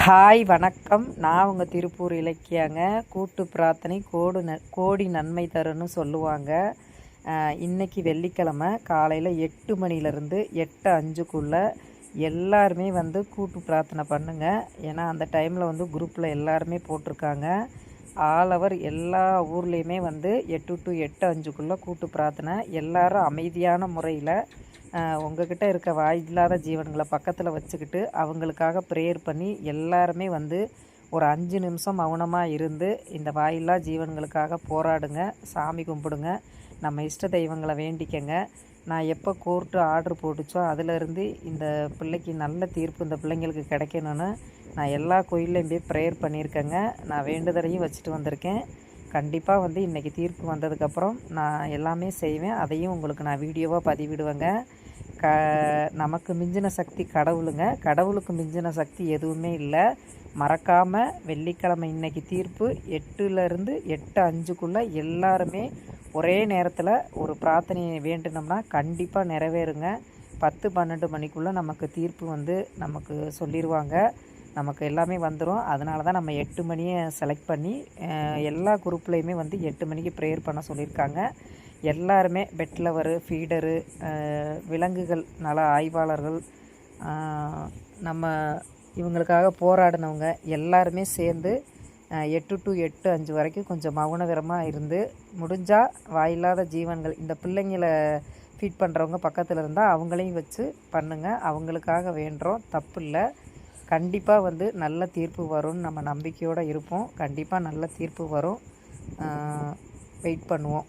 Hi வணக்கம். நான் உங்கள் திருப்பூர் இலக்கியாங்க. கூட்டு பிரார்த்தனை கோடி நன்மை தருன்னு சொல்லுவாங்க. இன்னைக்கு வெள்ளிக்கிழமை காலையில் 8 மணிலேருந்து 8:05க்குள்ளே எல்லாருமே கூட்டு பிரார்த்தனை பண்ணுங்க. ஏன்னா அந்த டைமில் குரூப்பில் எல்லாருமே போட்டிருக்காங்க. ஆல் ஓவர் எல்லா ஊர்லேயுமே 8 to 8:05க்குள்ளே கூட்டு பிரார்த்தனை. எல்லாரும் அமைதியான முறையில் உங்ககிட்ட இருக்க வாயில்லாத ஜீவன்களை பக்கத்தில் வச்சுக்கிட்டு அவங்களுக்காக ப்ரேயர் பண்ணி எல்லாருமே ஒரு 5 நிமிஷம் மௌனமாக இருந்து இந்த வாயில்லா ஜீவன்களுக்காக போராடுங்க, சாமி கும்பிடுங்க, நம்ம இஷ்ட தெய்வங்களை வேண்டிக்கங்க. நான் எப்போ கோர்ட்டு ஆர்டர் போட்டுச்சோ அதிலிருந்து இந்த பிள்ளைக்கு நல்ல தீர்ப்பு இந்த பிள்ளைங்களுக்கு கிடைக்கணும்னு நான் எல்லா கோயில்லையும் போய் ப்ரேயர் பண்ணியிருக்கேங்க. நான் வேண்டுதலையும் வச்சுட்டு வந்திருக்கேன். கண்டிப்பாக இன்றைக்கி தீர்ப்பு வந்ததுக்கப்புறம் நான் எல்லாமே செய்வேன். அதையும் உங்களுக்கு நான் வீடியோவாக பதிவிடுவேங்க. நமக்கு மிஞ்சின சக்தி கடவுளுங்க. கடவுளுக்கு மிஞ்சின சக்தி எதுவுமே இல்லை. மறக்காமல் வெள்ளிக்கிழமை இன்றைக்கி தீர்ப்பு 8லேருந்து 8:05க்குள்ளே எல்லாருமே ஒரே நேரத்தில் ஒரு பிரார்த்தனையை வேண்டினோம்னா கண்டிப்பாக நிறைவேறுங்க. 10-12 மணிக்குள்ளே நமக்கு தீர்ப்பு நமக்கு சொல்லிடுவாங்க. நமக்கு எல்லாமே வந்துடும். அதனால தான் நம்ம 8 மணியை செலக்ட் பண்ணி எல்லா குரூப்லேயுமே 8 மணிக்கு ப்ரேயர் பண்ண சொல்லியிருக்காங்க. எல்லாருமே பெட் லவரு, ஃபீடரு, விலங்குகள் நல ஆய்வாளர்கள், நம்ம இவங்களுக்காக போராடினவங்க எல்லாருமே சேர்ந்து 8 to 8:05 வரைக்கும் கொஞ்சம் மௌனவிரமாக இருந்து முடிஞ்சால் வாயில்லாத ஜீவன்கள் இந்த பிள்ளைங்களை ஃபீட் பண்ணுறவங்க பக்கத்தில் இருந்தால் அவங்களையும் வச்சு பண்ணுங்கள். அவங்களுக்காக வேண்டுறோம், தப்பு இல்லை. கண்டிப்பாக நல்ல தீர்ப்பு வரும்னு நம்ம நம்பிக்கையோடு இருப்போம். கண்டிப்பாக நல்ல தீர்ப்பு வரும். வெயிட் பண்ணுவோம்.